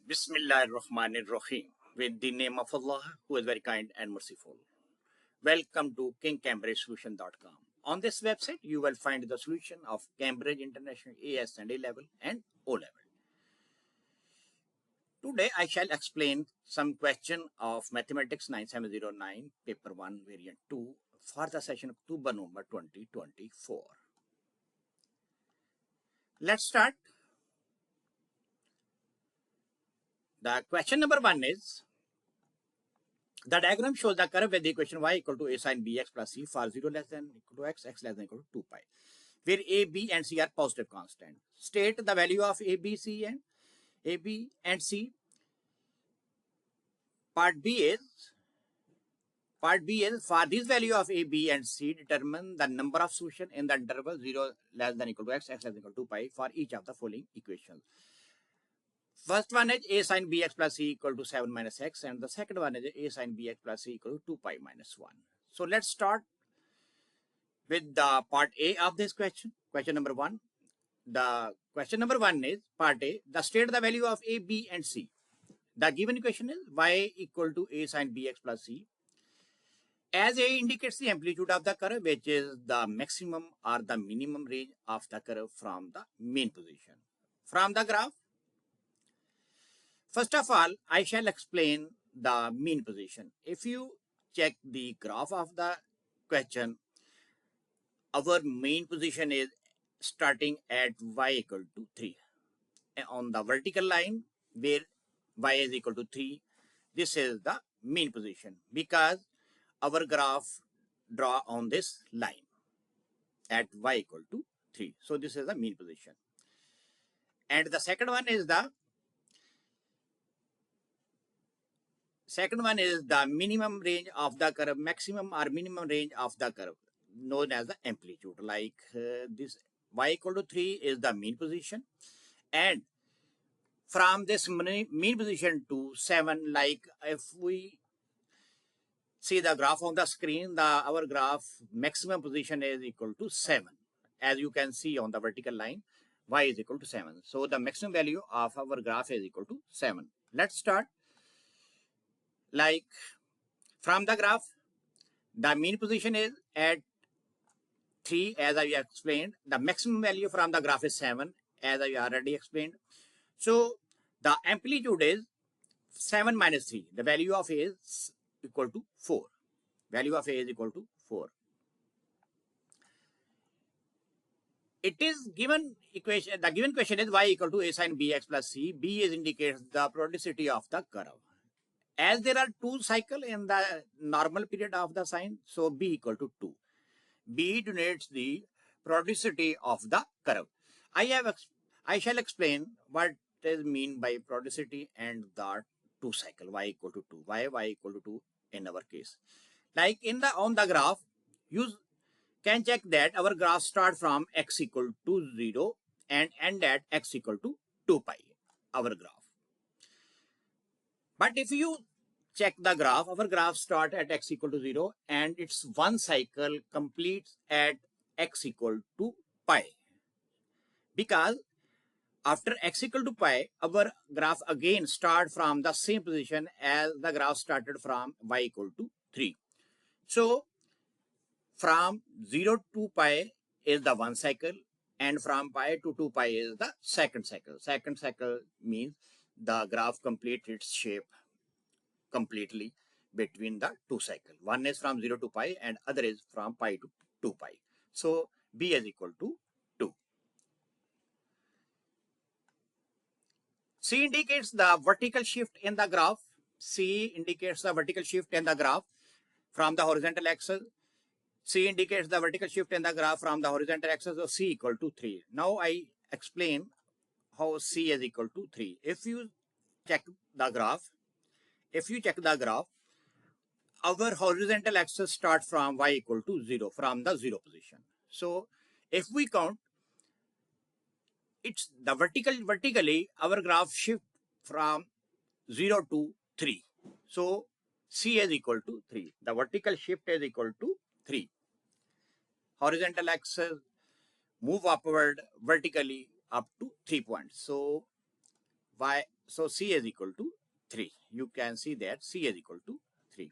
Bismillahirrahmanirrahim. With the name of Allah, who is very kind and merciful. Welcome to KingCambridgeSolution.com. On this website, you will find the solution of Cambridge International AS and A level and O level. Today, I shall explain some question of Mathematics 9709, Paper 1, Variant 2 for the session October-November 2024. Let's start. The question number 1 is, the diagram shows the curve with the equation y equal to a sine bx plus c for 0 less than equal to x, x less than equal to 2 pi, where a, b and c are positive constant. State the value of a, b, c and c. Part B is for this value of a, b and c, determine the number of solution in the interval 0 less than equal to x, x less than equal to 2 pi for each of the following equations. First one is a sine bx plus c equal to 7 minus x, and the second one is a sine bx plus c equal to 2 pi minus 1. So let's start with the part A of this question. Question number 1. The question number 1 is part A. The state the value of a, b and c. The given equation is y equal to a sine bx plus c. As A indicates the amplitude of the curve, which is the maximum or the minimum range of the curve from the mean position. From the graph, first of all, I shall explain the mean position. If you check the graph of the question, our mean position is starting at y equal to 3. On the vertical line, where y is equal to 3, this is the mean position because our graph draw on this line at y equal to 3. So this is the mean position. And the second one is the minimum range of the curve, maximum or minimum range of the curve, known as the amplitude. Like this y equal to 3 is the mean position, and from this mean position to 7, like if we see the graph on the screen, our graph maximum position is equal to 7. As you can see on the vertical line, y is equal to 7. So the maximum value of our graph is equal to 7. Let's start. Like from the graph, the mean position is at 3, as I explained. The maximum value from the graph is 7, as I already explained. So the amplitude is 7 minus 3. The value of A is equal to 4. Value of A is equal to 4. It is given equation. The given question is y equal to a sine bx plus c. B is indicates the periodicity of the curve. As there are 2 cycles in the normal period of the sine, so b equal to 2. B denotes the periodicity of the curve. I shall explain what is mean by periodicity and the 2 cycle y equal to 2. Why y equal to 2 in our case? Like on the graph, you can check that our graph start from x equal to 0 and end at x equal to 2 pi, our graph. But if you check the graph, our graph start at x equal to 0 and its one cycle completes at x equal to pi. Because after x equal to pi, our graph again start from the same position as the graph started from y equal to 3. So from 0 to pi is the one cycle, and from pi to 2 pi is the second cycle. Second cycle means the graph completes its shape completely between the 2 cycle. One is from 0 to pi and other is from pi to 2 pi. So b is equal to 2. C indicates the vertical shift in the graph. C indicates the vertical shift in the graph from the horizontal axis. C indicates the vertical shift in the graph from the horizontal axis of C equal to 3. Now I explain how C is equal to 3. If you check the graph, our horizontal axis starts from y equal to 0, from the 0 position. So if we count, it's the vertically our graph shift from 0 to 3. So C is equal to 3. The vertical shift is equal to 3. Horizontal axis move upward vertically up to 3 points. So So C is equal to 3. You can see that C is equal to 3.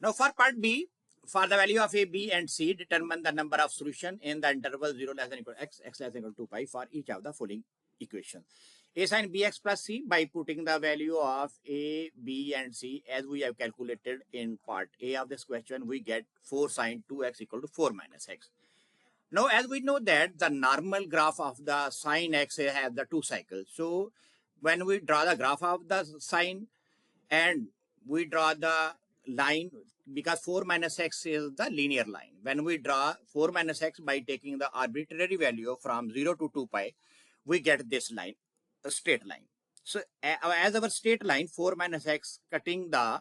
Now for part B, for the value of A, B and C, determine the number of solution in the interval 0 less than equal to x, x less than equal to 2 pi for each of the following equations. A sin bx plus c by putting the value of A, B and C as we have calculated in part A of this question, we get 4 sin 2x equal to 4 minus x. Now, as we know that the normal graph of the sine x has the 2 cycles. So, when we draw the graph of the sine and we draw the line, because 4 minus x is the linear line. When we draw 4 minus x by taking the arbitrary value from 0 to 2 pi, we get this line, a straight line. So, as our straight line, 4 minus x cutting the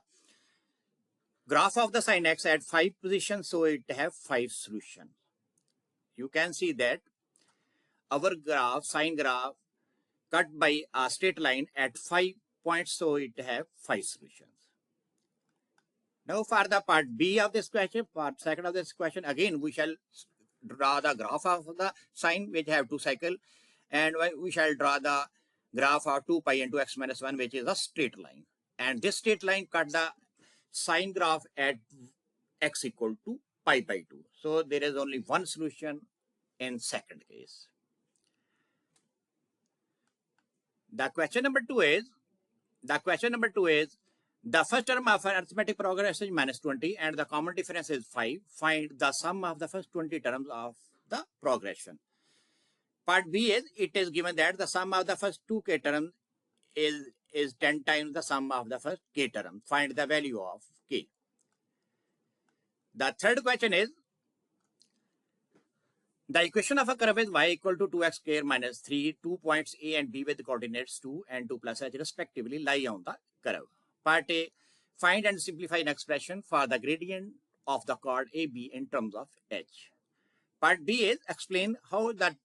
graph of the sine x at 5 positions, so it have 5 solutions. You can see that our graph, sine graph, cut by a straight line at 5 points, so it have 5 solutions. Now for the part B of this question, part second of this question, again we shall draw the graph of the sine which have 2 cycles, and we shall draw the graph of 2 pi into x minus 1, which is a straight line. And this straight line cut the sine graph at x equal to pi by 2. So there is only one solution in second case. The question number two is, the first term of an arithmetic progress is minus 20 and the common difference is 5. Find the sum of the first 20 terms of the progression. Part B is, it is given that the sum of the first 2 k terms is 10 times the sum of the first k term. Find the value of k. The third question is, the equation of a curve is y equal to 2x square minus 3. 2 points A and B with coordinates 2 and 2 plus h respectively lie on the curve. Part A, find and simplify an expression for the gradient of the chord AB in terms of h. Part B is, explain how the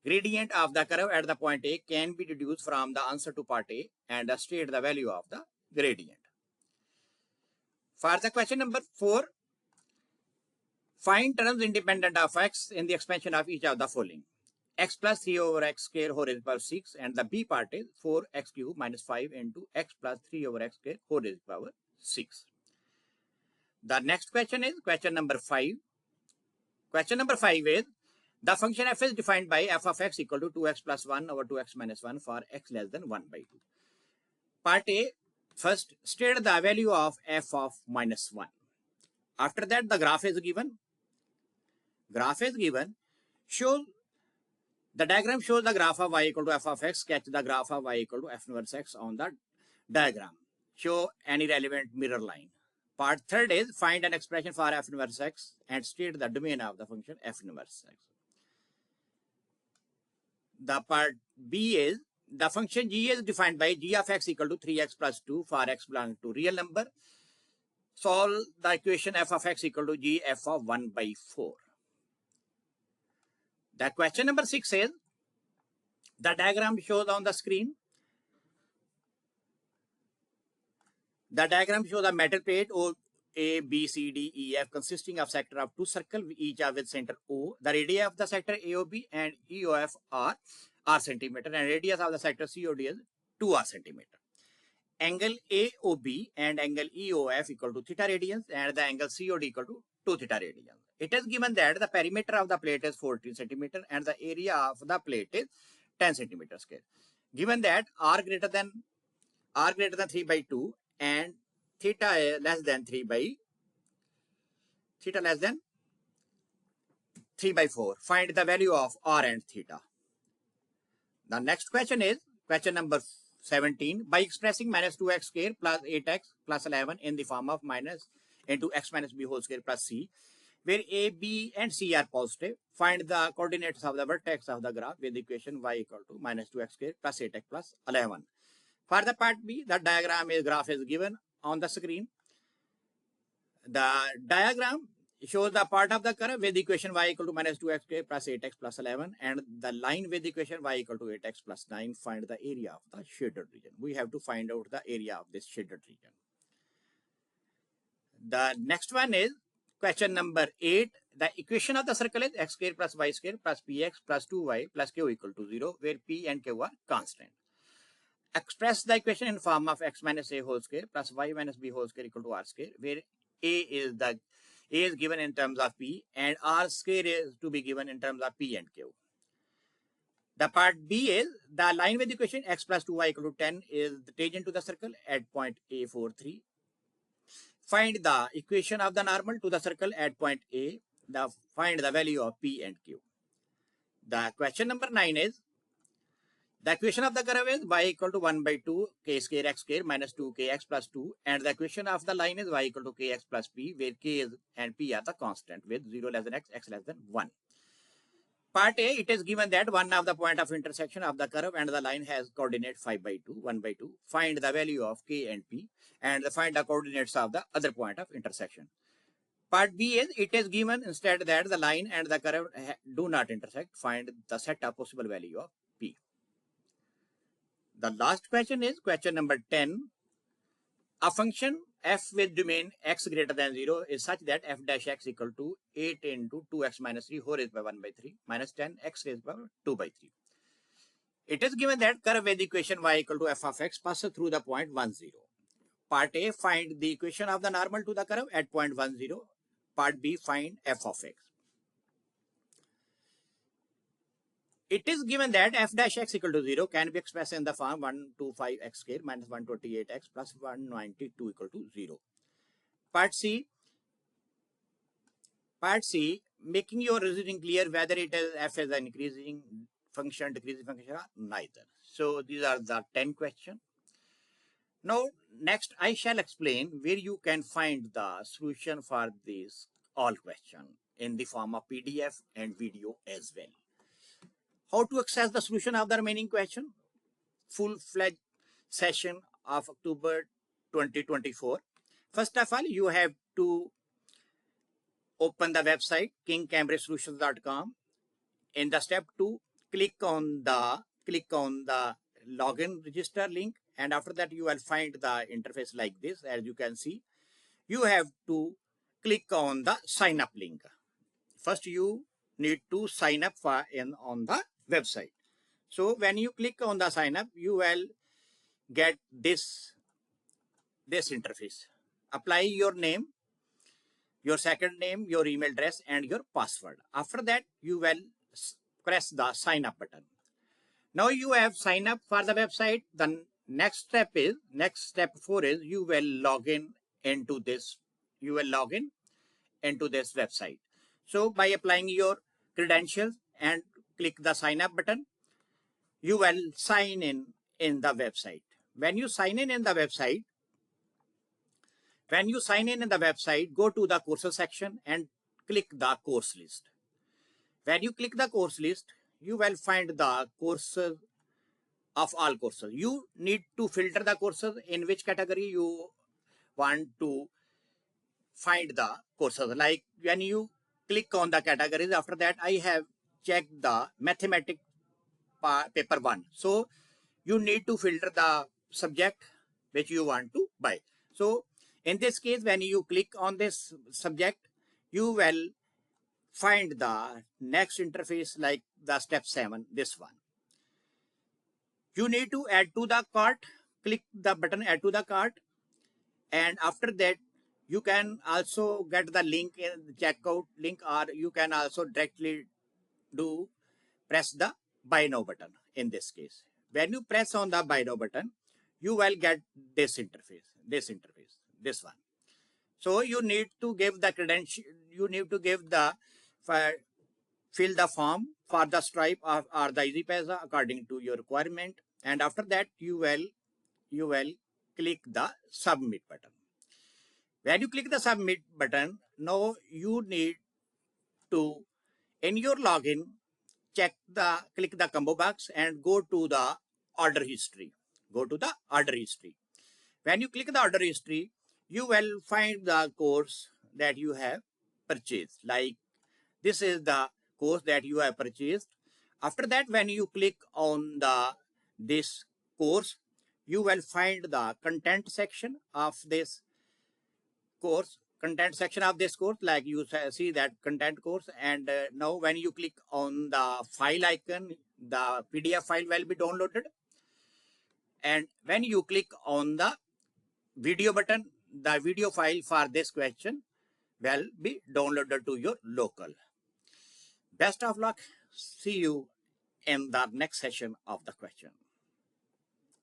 gradient of the curve at the point A can be deduced from the answer to part A and state the value of the gradient. For the question number 4, find terms independent of x in the expansion of each of the following. X plus 3 over x square whole raised power 6, and the B part is 4x cube minus 5 into x plus 3 over x square whole raised power 6. The next question is question number 5. Question number 5 is, the function f is defined by f of x equal to 2x plus 1 over 2x minus 1 for x less than 1 by 2. Part A, first state the value of f of minus 1. After that, the graph is given. Show the diagram shows the graph of y equal to f of x. Sketch the graph of y equal to f inverse x on the diagram. Show any relevant mirror line. Part third is, find an expression for f inverse x and state the domain of the function f inverse x. The part B is, the function g is defined by g of x equal to 3x plus 2 for x belongs to real number. Solve the equation f of x equal to g f of 1 by 4. The question number 6 is, the diagram shows on the screen. The diagram shows a metal plate O, A, B, C, D, E, F consisting of sector of 2 circles, each with center O. The radius of the sector AOB and EOF are r centimeter, and radius of the sector COD is 2r centimeter. Angle AOB and angle EOF equal to theta radians, and the angle COD equal to 2 theta radians. It is given that the perimeter of the plate is 14 centimeter and the area of the plate is 10 centimeter square. Given that r greater than 3 by 2 and theta less than 3 by 4, find the value of r and theta. The next question is question number 17. By expressing minus 2x square plus 8x plus 11 in the form of minus into x minus b whole square plus c, where a, b and c are positive, find the coordinates of the vertex of the graph with the equation y equal to minus 2x square plus 8x plus 11. For the part B, the graph is given on the screen. The diagram shows the part of the curve with the equation y equal to minus 2x square plus 8x plus 11 and the line with the equation y equal to 8x plus 9. Find the area of the shaded region. We have to find out the area of this shaded region. The next one is question number 8. The equation of the circle is x square plus y square plus px plus 2y plus q equal to 0, where p and q are constant. Express the equation in form of x minus a whole square plus y minus b whole square equal to r square, where a is given in terms of p and r square is to be given in terms of p and q. The part B is the line with the equation x plus 2y equal to 10 is the tangent to the circle at point A43. Find the equation of the normal to the circle at point A. Find the value of P and Q. The question number 9 is the equation of the curve is y equal to 1 by 2 k square x square minus 2 kx plus 2, and the equation of the line is y equal to kx plus p, where k is and p are the constant with 0 less than x less than 1. Part A, it is given that one of the point of intersection of the curve and the line has coordinate 5 by 2, 1 by 2. Find the value of k and p and find the coordinates of the other point of intersection. Part B is, it is given instead that the line and the curve do not intersect. Find the set of possible value of p. The last question is question number 10. A function f with domain x greater than 0 is such that f dash x equal to 8 into 2x minus 3 whole raised by 1 by 3 minus 10 x raised by 2 by 3. It is given that curve with equation y equal to f of x passes through the point 1, 0. Part A, find the equation of the normal to the curve at point 1, 0. Part B, find f of x. It is given that f dash x equal to 0 can be expressed in the form 125x square minus 128x plus 192 equal to 0. Part C, making your reasoning clear whether it is f as an increasing function, decreasing function, or neither. So these are the 10 questions. Now, next I shall explain where you can find the solution for these all questions in the form of PDF and video as well. How to access the solution of the remaining question? Full-fledged session of October 2024. First of all, you have to open the website kingcambridgesolutions.com. In the step 2, click on the login register link, and after that you will find the interface like this. As you can see, you have to click on the sign up link. First you need to sign up on the website. So when you click on the sign up, you will get this interface. Apply your name, your second name, your email address, and your password. After that, you will press the sign up button. Now you have signed up for the website. The next step 4 is you will log in into this. Website. So by applying your credentials and click the sign up button, you will sign in the website. When you sign in the website, go to the courses section and click the course list. When you click the course list, you will find the courses of all courses. You need to filter the courses in which category you want to find the courses. Like when you click on the categories, after that I have checked the mathematics paper 1. So you need to filter the subject which you want to buy. So in this case, when you click on this subject, you will find the next interface like the step 7, this one. You need to add to the cart. Click the button add to the cart, and after that you can also get the link in the checkout link, or you can also directly press the buy now button. In this case, when you press on the buy now button, you will get this interface, this one. So you need to give the credential, you need to give the fill the form for the Stripe or the EasyPaisa according to your requirement, and after that you will click the submit button. When you click the submit button, now you need to, in your login, click the combo box and go to the order history. When you click the order history, you will find the course that you have purchased. Like this is the course that you have purchased. After that, when you click on this course, you will find the content section of this course. content section of this course, like you see that content course, and now when you click on the file icon, the PDF file will be downloaded, and when you click on the video button, the video file for this question will be downloaded to your local. Best of luck. See you in the next session of the question.